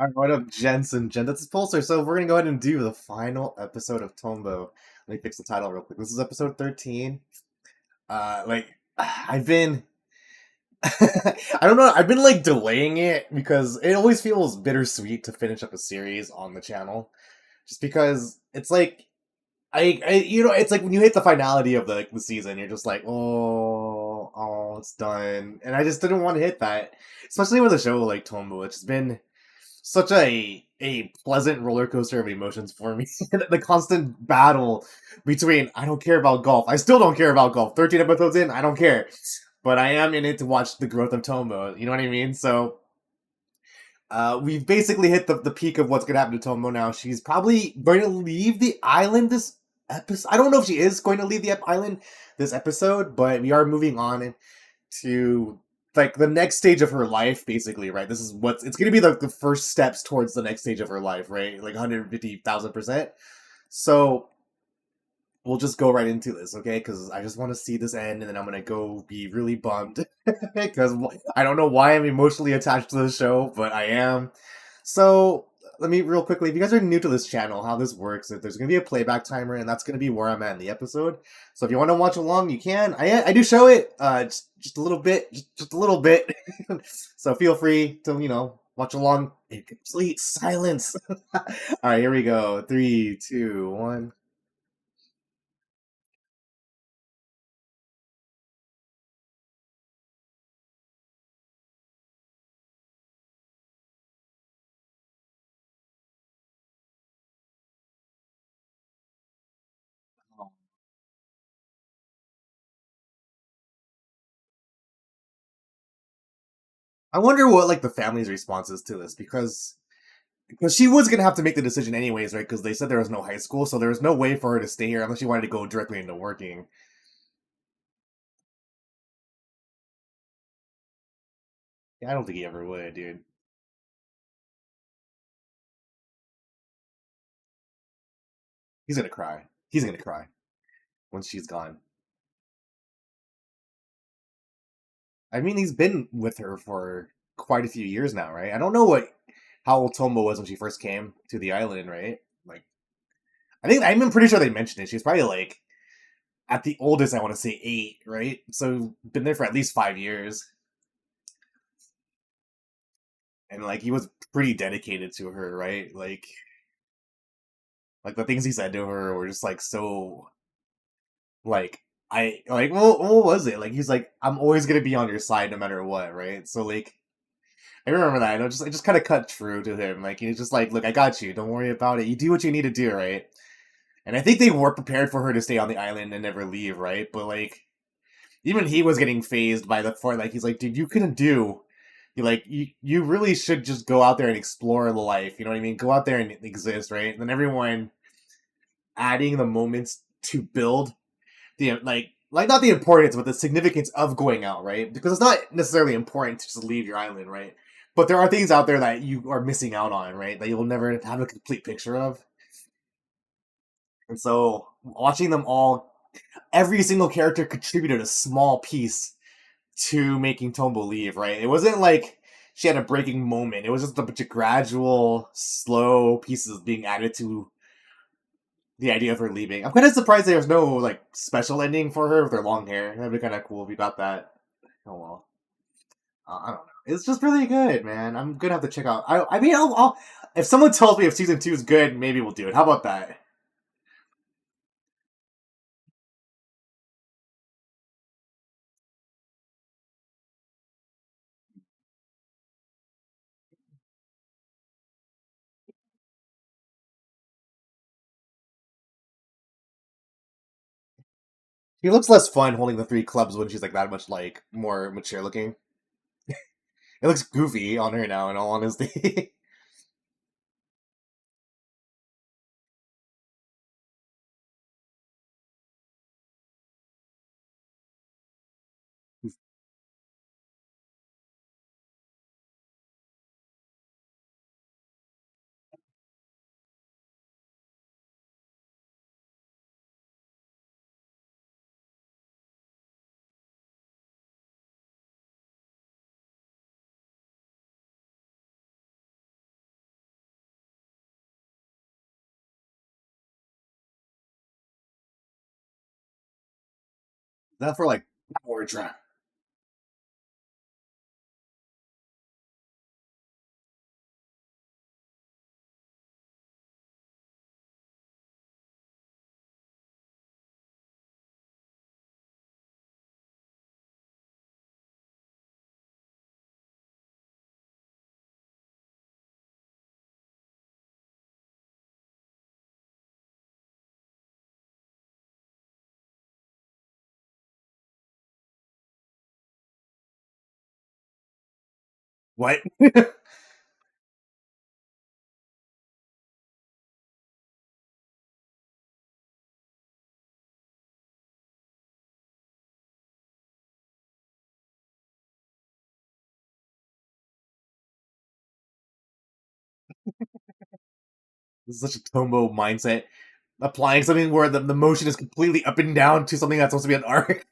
Alright, what up, gents and gent? That's Pulsar. So we're gonna go ahead and do the final episode of Tombo. Let me fix the title real quick. This is episode 13. I've been I don't know, I've been like delaying it because it always feels bittersweet to finish up a series on the channel. Just because it's like it's like when you hit the finality of the season, you're just like, it's done. And I just didn't want to hit that. Especially with a show like Tombo. It's been such a pleasant roller coaster of emotions for me. The constant battle between I don't care about golf. I still don't care about golf. 13 episodes in, I don't care. But I am in it to watch the growth of Tomo. You know what I mean? So we've basically hit the peak of what's gonna happen to Tomo now. She's probably going to leave the island this episode. I don't know if she is going to leave the island this episode, but we are moving on to like the next stage of her life, basically, right? This is what's it's gonna be the first steps towards the next stage of her life, right? Like 150,000%. So we'll just go right into this, okay? Because I just want to see this end, and then I'm gonna go be really bummed because I don't know why I'm emotionally attached to the show, but I am. So let me real quickly, if you guys are new to this channel, how this works, if there's gonna be a playback timer, and that's gonna be where I'm at in the episode. So if you want to watch along, you can. I do show it, just a little bit, just a little bit. So feel free to watch along in complete silence. All right, here we go. Three, two, one. I wonder what like the family's response is to this because she was gonna have to make the decision anyways, right? Because they said there was no high school, so there was no way for her to stay here unless she wanted to go directly into working. Yeah, I don't think he ever would, dude. He's gonna cry. He's gonna cry once she's gone. I mean, he's been with her for quite a few years now, right? I don't know what how old Tombo was when she first came to the island, right? Like, I'm pretty sure they mentioned it. She's probably like at the oldest, I want to say 8, right? So been there for at least 5 years, and like he was pretty dedicated to her, right? Like the things he said to her were just like so like I like what was it? Like he's like, I'm always gonna be on your side no matter what, right? So like I remember that. And I just kind of cut true to him. Like he's just like, look, I got you. Don't worry about it. You do what you need to do, right? And I think they were prepared for her to stay on the island and never leave, right? But like even he was getting phased by the fort. Like he's like, dude, you couldn't do. You really should just go out there and explore the life. You know what I mean? Go out there and exist, right? And then everyone adding the moments to build the like not the importance but the significance of going out, right? Because it's not necessarily important to just leave your island, right? But there are things out there that you are missing out on, right? That you'll never have a complete picture of. And so watching them all, every single character contributed a small piece to making Tombo leave, right? It wasn't like she had a breaking moment. It was just a bunch of gradual, slow pieces being added to the idea of her leaving. I'm kind of surprised there was no like special ending for her with her long hair. That'd be kind of cool if we got that. Oh well, I don't know. It's just really good, man. I'm gonna have to check out. I mean, if someone tells me if season 2 is good, maybe we'll do it. How about that? She looks less fun holding the 3 clubs when she's like that much like more mature looking. It looks goofy on her now, in all honesty. Not for like power trap. What? This is such a Tombo mindset. Applying something where the motion is completely up and down to something that's supposed to be an arc.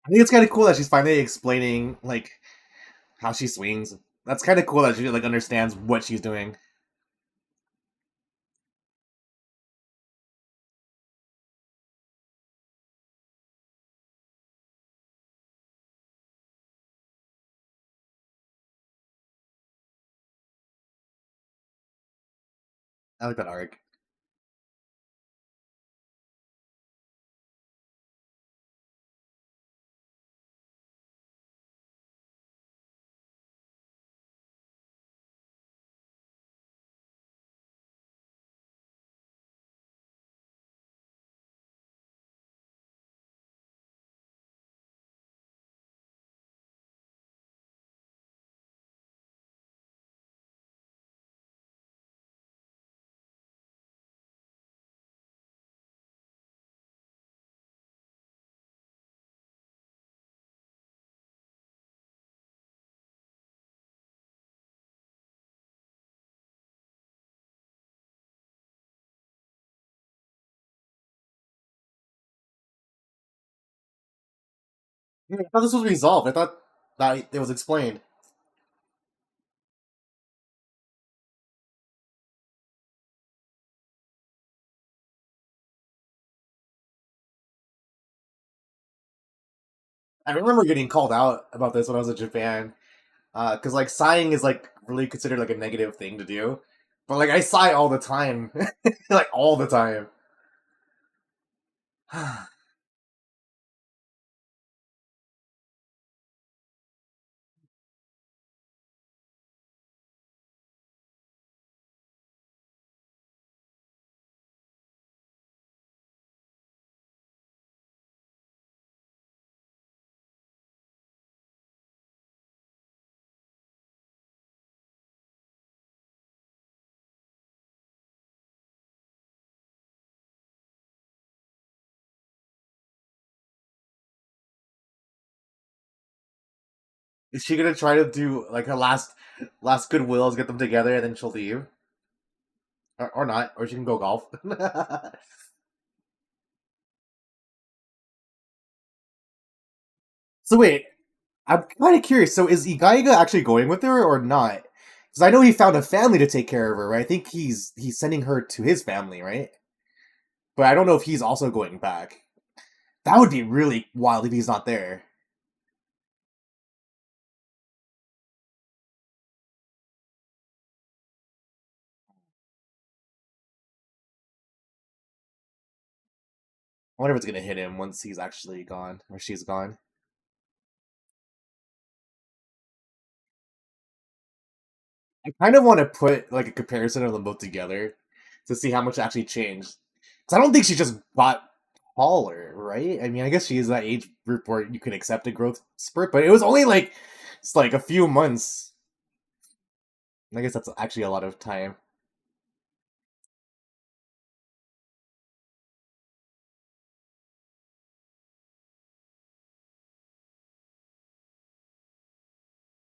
I think it's kind of cool that she's finally explaining like how she swings. That's kind of cool that she like understands what she's doing. I like that arc. Yeah, I thought this was resolved. I thought that it was explained. I remember getting called out about this when I was in Japan, because like sighing is like really considered like a negative thing to do, but like I sigh all the time, like all the time. I Is she gonna try to do like her last goodwill is get them together and then she'll leave, or not, or she can go golf. So wait, I'm kind of curious. So is Igaiga actually going with her or not? Because I know he found a family to take care of her, right? I think he's sending her to his family, right? But I don't know if he's also going back. That would be really wild if he's not there. I wonder if it's gonna hit him once he's actually gone or she's gone. I kind of want to put like a comparison of them both together to see how much actually changed. Because I don't think she just got taller, right? I mean, I guess she is that age group where you can accept a growth spurt, but it was only like it's like a few months. I guess that's actually a lot of time.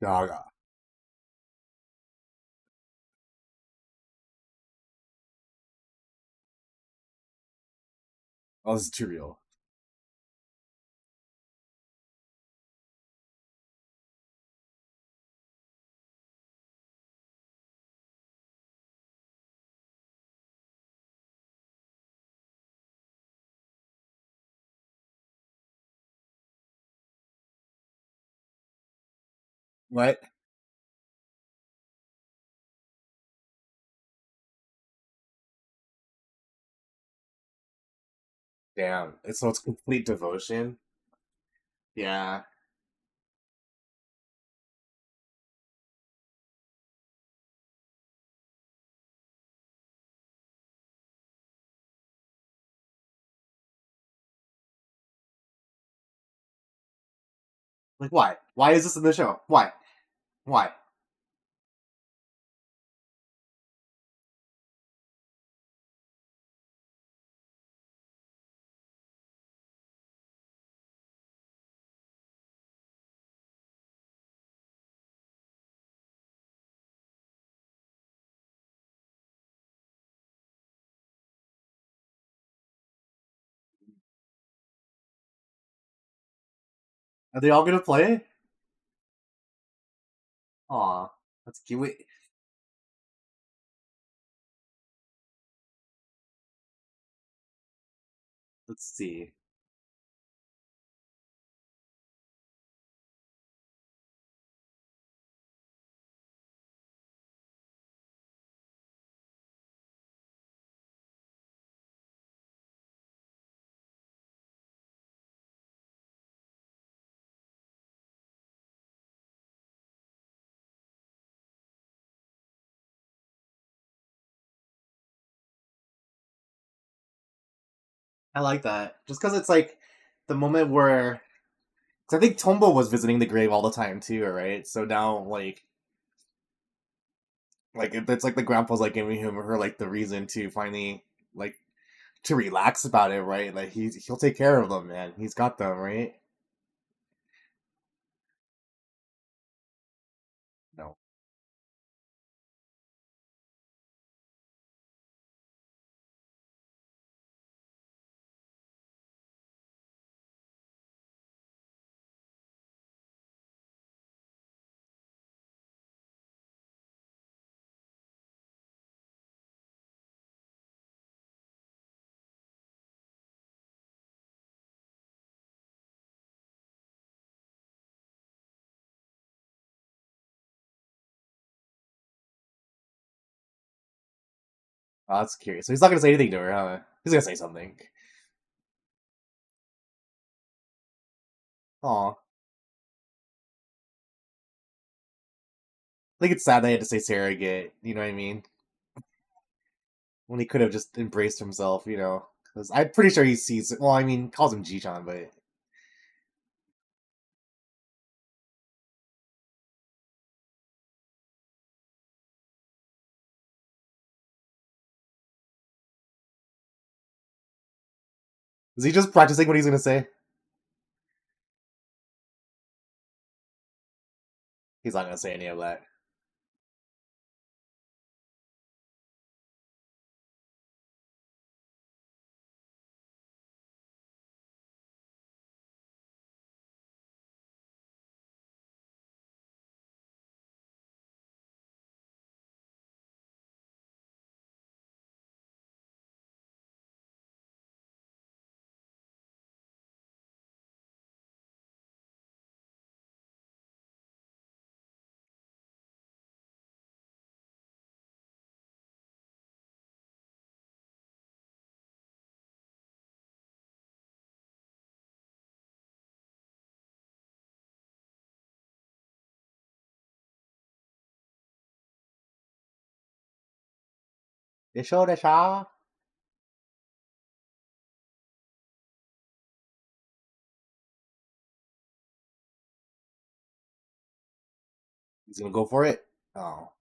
Oh, Oh, this is too real. What? Damn. So it's complete devotion. Yeah. Like, why? Why is this in the show? Why? Why? Are they all gonna play? Aw, that's cute. Wait, let's see. I like that. Just because it's like the moment where. Because I think Tombo was visiting the grave all the time too, right? So now, it's like the grandpa's like giving him or her like the reason to finally like to relax about it, right? Like he'll take care of them, man. He's got them, right? No. Oh, that's curious. So he's not gonna say anything to her, huh? He's gonna say something. Aw. I think it's sad they had to say surrogate. You know what I mean? When he could have just embraced himself, you know? Because I'm pretty sure he sees. Well, I mean, calls him Jichan, but is he just practicing what he's gonna say? He's not gonna say any of that. They showed a Shaw. He's gonna go for it. Oh,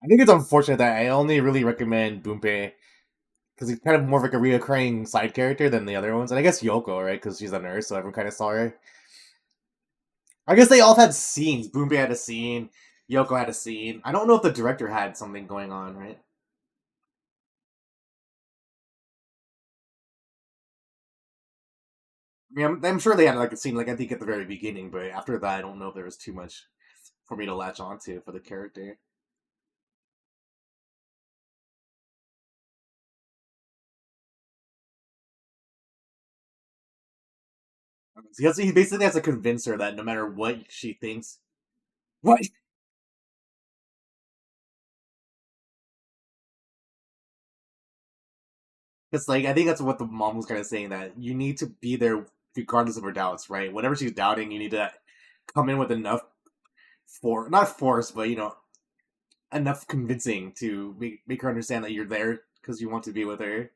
I think it's unfortunate that I only really recommend Boompe because he's kind of more of like a reoccurring side character than the other ones, and I guess Yoko, right? Because she's a nurse, so everyone kind of saw her. I guess they all had scenes. Boombay had a scene. Yoko had a scene. I don't know if the director had something going on, right? I mean, I'm sure they had like a scene, like I think at the very beginning, but after that, I don't know if there was too much for me to latch onto for the character. He basically has to convince her that no matter what she thinks, what? It's like I think that's what the mom was kind of saying, that you need to be there regardless of her doubts, right? Whatever she's doubting, you need to come in with enough for not force, but enough convincing to make her understand that you're there because you want to be with her.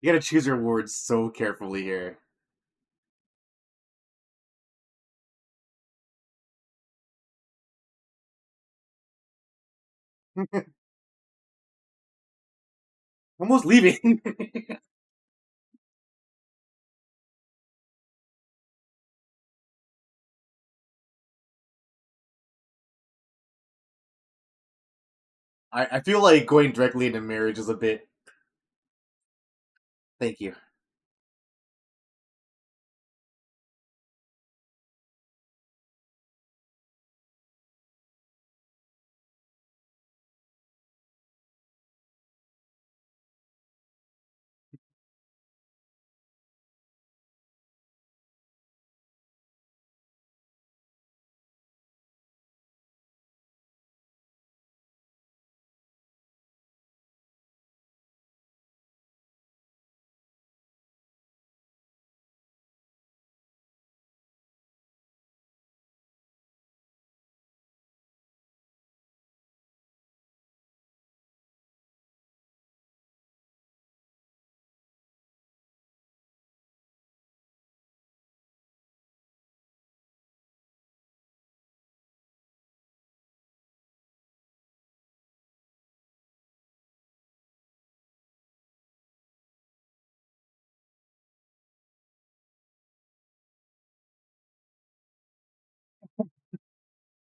You got to choose your words so carefully here. Almost leaving. I feel like going directly into marriage is a bit. Thank you.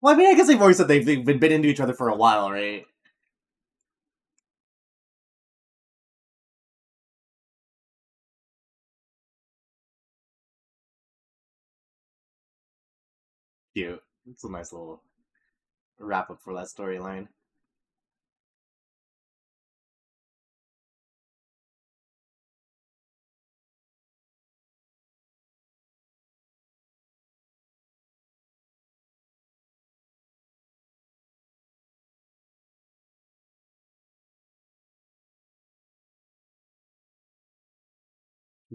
Well, I mean, I guess they've always said they've been into each other for a while, right? Cute. It's a nice little wrap up for that storyline.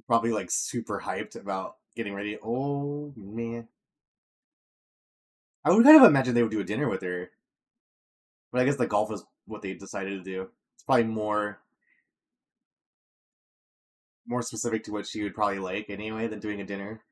Probably like super hyped about getting ready. Oh man, I would kind of imagine they would do a dinner with her, but I guess the golf is what they decided to do. It's probably more specific to what she would probably like anyway than doing a dinner.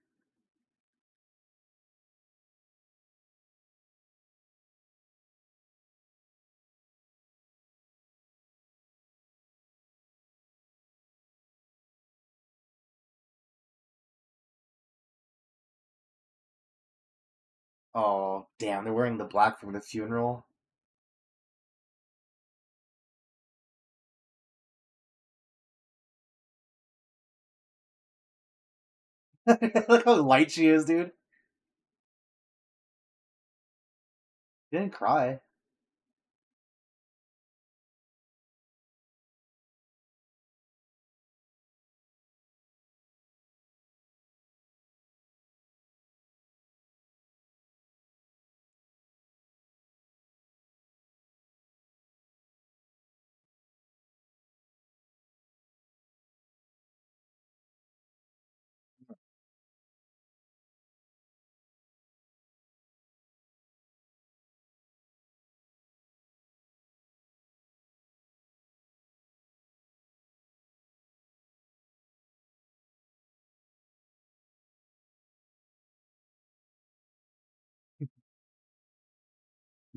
Oh damn, they're wearing the black from the funeral. Look how light she is, dude. She didn't cry.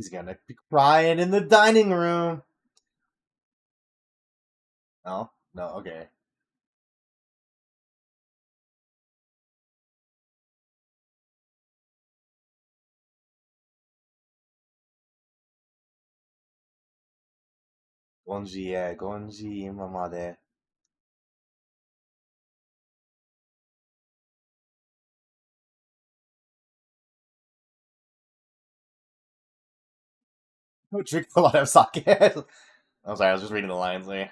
He's gonna be crying in the dining room. No, no, okay. Gonji, yeah, Gonji, imama de. Don't drink a lot of sake. I'm sorry, I was just reading the lines there.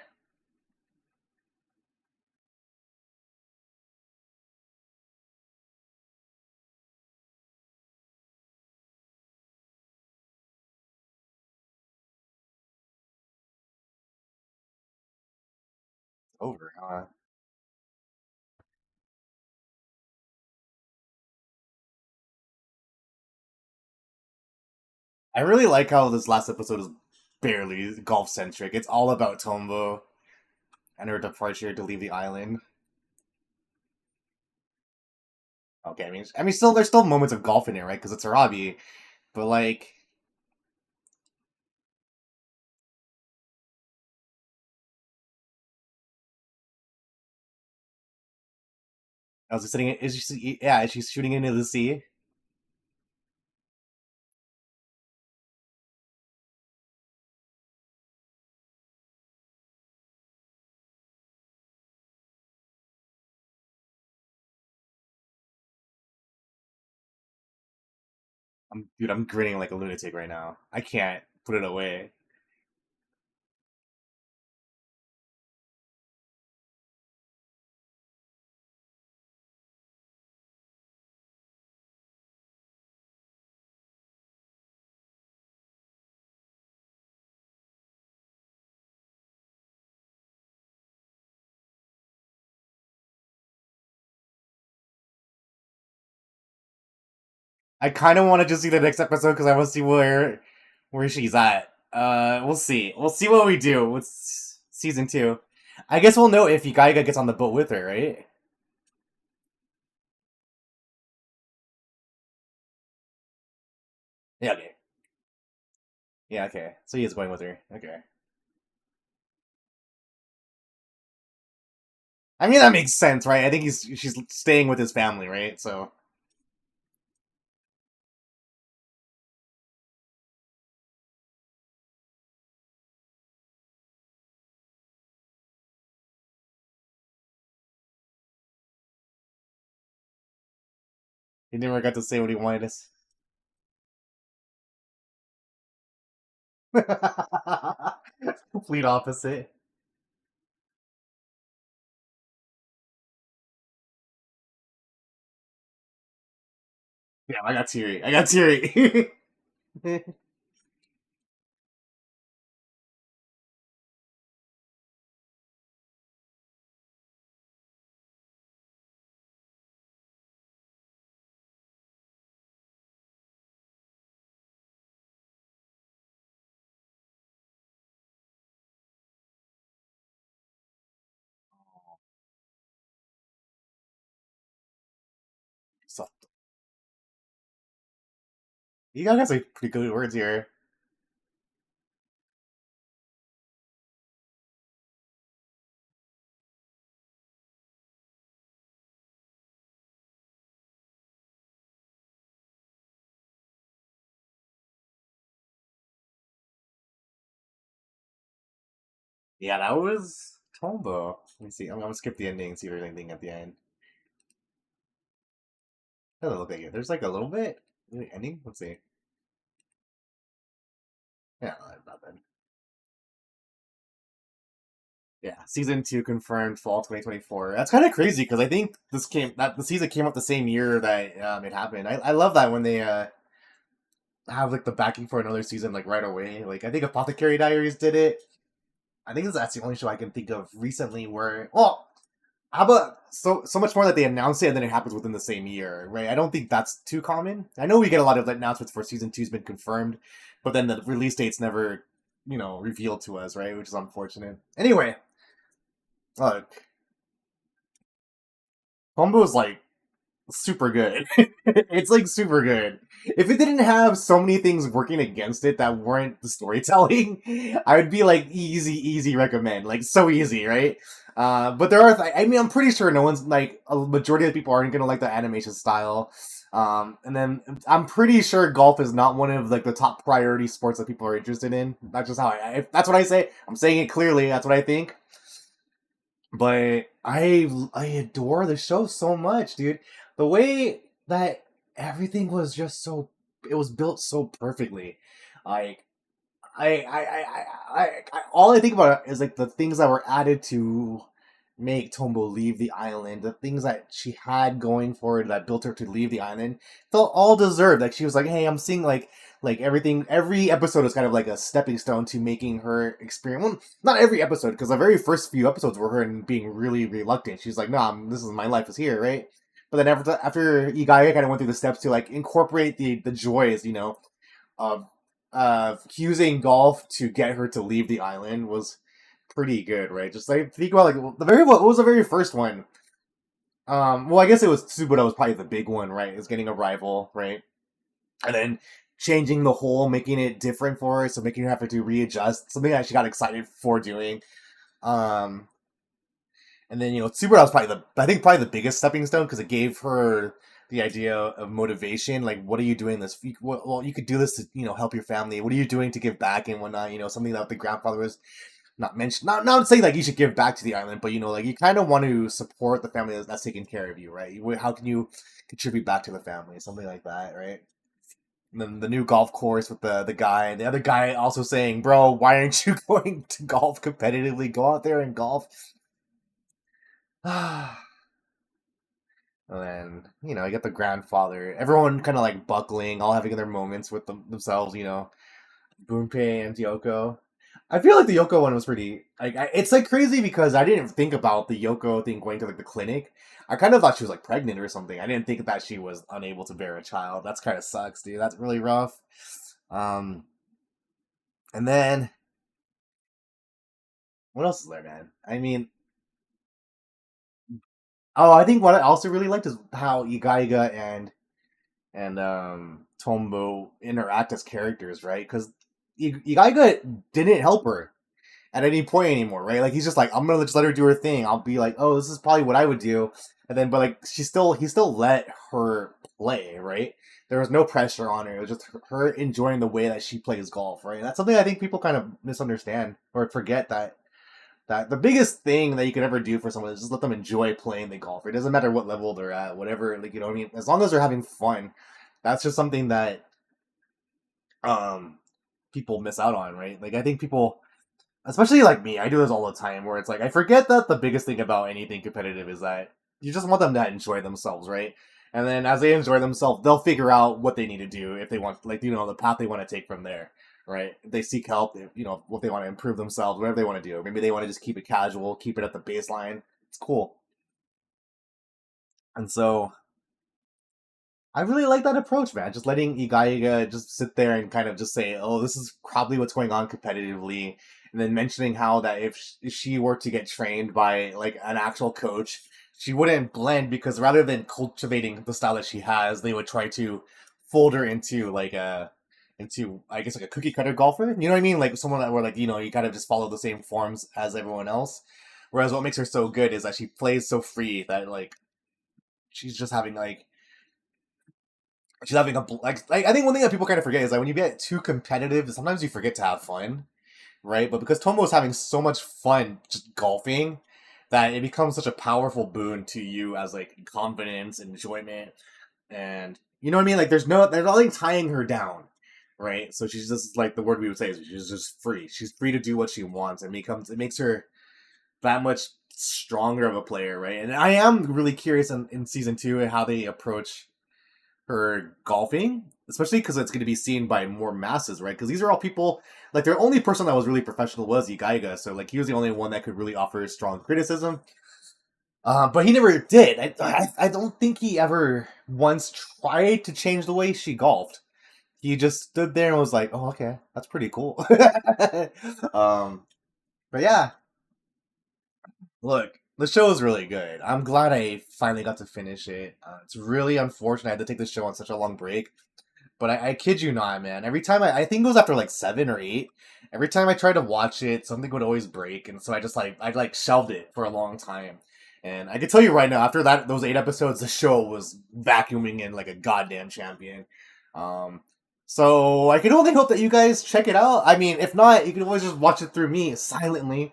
Over, huh? I really like how this last episode is barely golf centric. It's all about Tombo and her departure to leave the island. Okay, I mean, still there's still moments of golf in it, right? Because it's her hobby. But like, I was just sitting. Is she? Yeah, she's shooting into the sea. Dude, I'm grinning like a lunatic right now. I can't put it away. I kind of want to just see the next episode because I want to see where she's at. We'll see. We'll see what we do with season 2. I guess we'll know if Ikaiga gets on the boat with her, right? Yeah. Okay. Yeah. Okay. So he is going with her. Okay. I mean that makes sense, right? I think she's staying with his family, right? So he never got to say what he wanted us. Complete opposite. Yeah, I got teary. I got teary. So, you got some pretty good words here. Yeah, that was Tonbo. Let me see. I'm gonna skip the ending and see if there's anything at the end. Doesn't look like it. There's like a little bit. Ending? Let's see. Yeah, not bad. Yeah, season 2 confirmed fall 2024. That's kind of crazy because I think the season came out the same year that it happened. I love that when they have like the backing for another season like right away. Like I think Apothecary Diaries did it. I think that's the only show I can think of recently where how about so much more that they announce it and then it happens within the same year, right? I don't think that's too common. I know we get a lot of announcements for season 2's been confirmed, but then the release date's never, revealed to us, right? Which is unfortunate. Anyway, look, Tombo is like super good. It's like super good. If it didn't have so many things working against it that weren't the storytelling, I would be like easy recommend, like so easy, right? But there are, I mean, I'm pretty sure no one's like a majority of the people aren't gonna like the animation style. And then I'm pretty sure golf is not one of like the top priority sports that people are interested in. That's just how that's what I say. I'm saying it clearly. That's what I think. But I adore the show so much, dude. The way that everything was just so it was built so perfectly. Like all I think about is like the things that were added to make Tombo leave the island, the things that she had going for her that built her to leave the island, felt all deserved. Like she was like, hey, I'm seeing like everything. Every episode is kind of like a stepping stone to making her experience. Well, not every episode, because the very first few episodes were her being really reluctant. She's like, no, this is my life is here, right? But then after Igaya kind of went through the steps to like incorporate the joys, of using golf to get her to leave the island was pretty good, right? Just like think about like what was the very first one? Well, I guess it was Tsubuta was probably the big one, right? Is getting a rival, right? And then changing the hole, making it different for her, so making her have to readjust. Something that she got excited for doing. Um, and then Tsubuta was probably probably the biggest stepping stone because it gave her the idea of motivation. Like, what are you doing this? Well, you could do this to help your family. What are you doing to give back and whatnot? Something that the grandfather was not mentioned. Not saying like you should give back to the island, but like you kind of want to support the family that's taking care of you, right? How can you contribute back to the family? Something like that, right? And then the new golf course with the guy, and the other guy also saying, "Bro, why aren't you going to golf competitively? Go out there and golf." And then you get the grandfather, everyone kind of like buckling, all having their moments with themselves. Gunpei and Yoko. I feel like the Yoko one was pretty like it's like crazy because I didn't think about the Yoko thing going to like the clinic. I kind of thought she was like pregnant or something. I didn't think that she was unable to bear a child. That's kind of sucks, dude. That's really rough. Um, and then what else is there, man? I mean, oh, I think what I also really liked is how Igaiga and Tombo interact as characters, right? Because Igaiga didn't help her at any point anymore, right? Like he's just like, I'm gonna just let her do her thing. I'll be like, oh, this is probably what I would do, and then but like he still let her play, right? There was no pressure on her. It was just her enjoying the way that she plays golf, right? And that's something I think people kind of misunderstand or forget that the biggest thing that you can ever do for someone is just let them enjoy playing the golf. It doesn't matter what level they're at, whatever, like what I mean. As long as they're having fun, that's just something that um people miss out on, right? Like I think people especially like me, I do this all the time where it's like I forget that the biggest thing about anything competitive is that you just want them to enjoy themselves, right? And then as they enjoy themselves, they'll figure out what they need to do if they want, like the path they want to take from there, right? If they seek help, what they want to improve themselves, whatever they want to do. Maybe they want to just keep it casual, keep it at the baseline. It's cool, and so I really like that approach, man. Just letting Igaiga just sit there and kind of just say, "Oh, this is probably what's going on competitively," and then mentioning how that if she were to get trained by like an actual coach, she wouldn't blend because rather than cultivating the style that she has, they would try to fold her into like into I guess like a cookie cutter golfer. You know what I mean? Like someone that were like you kind of just follow the same forms as everyone else. Whereas what makes her so good is that she plays so free that like she's just having like she's having like I think one thing that people kind of forget is that when you get too competitive, sometimes you forget to have fun, right? But because Tomo is having so much fun just golfing, that it becomes such a powerful boon to you as like confidence, enjoyment, and you know what I mean. Like there's nothing tying her down, right? So she's just like the word we would say is she's just free. She's free to do what she wants, and it makes her that much stronger of a player, right? And I am really curious in season 2 how they approach her golfing, especially because it's going to be seen by more masses, right? Because these are all people like the only person that was really professional was Igaiga, so like he was the only one that could really offer strong criticism. But he never did. I don't think he ever once tried to change the way she golfed. He just stood there and was like, "Oh, okay, that's pretty cool." um, but yeah, look. The show is really good. I'm glad I finally got to finish it. It's really unfortunate I had to take the show on such a long break. But I kid you not, man. Every time I think it was after like 7 or 8. Every time I tried to watch it, something would always break, and so I like shelved it for a long time. And I can tell you right now, after those 8 episodes, the show was vacuuming in like a goddamn champion. Um, so I can only hope that you guys check it out. I mean, if not, you can always just watch it through me silently.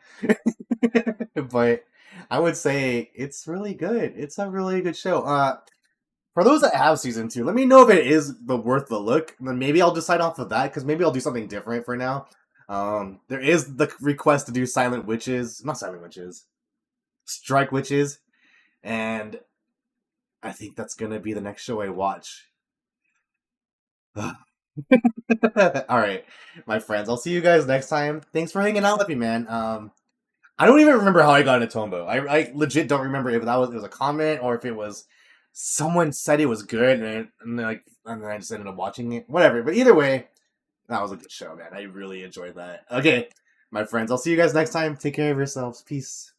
But I would say it's really good. It's a really good show. For those that have season 2, let me know if it is worth the look. Then maybe I'll decide off of that, because maybe I'll do something different for now. There is the request to do Silent Witches, not Silent Witches, Strike Witches, and I think that's gonna be the next show I watch. All right, my friends, I'll see you guys next time. Thanks for hanging out with me, man. I don't even remember how I got into Tombo. I legit don't remember if it was a comment or if it was someone said it was good and then I just ended up watching it. Whatever. But either way, that was a good show, man. I really enjoyed that. Okay, my friends, I'll see you guys next time. Take care of yourselves. Peace.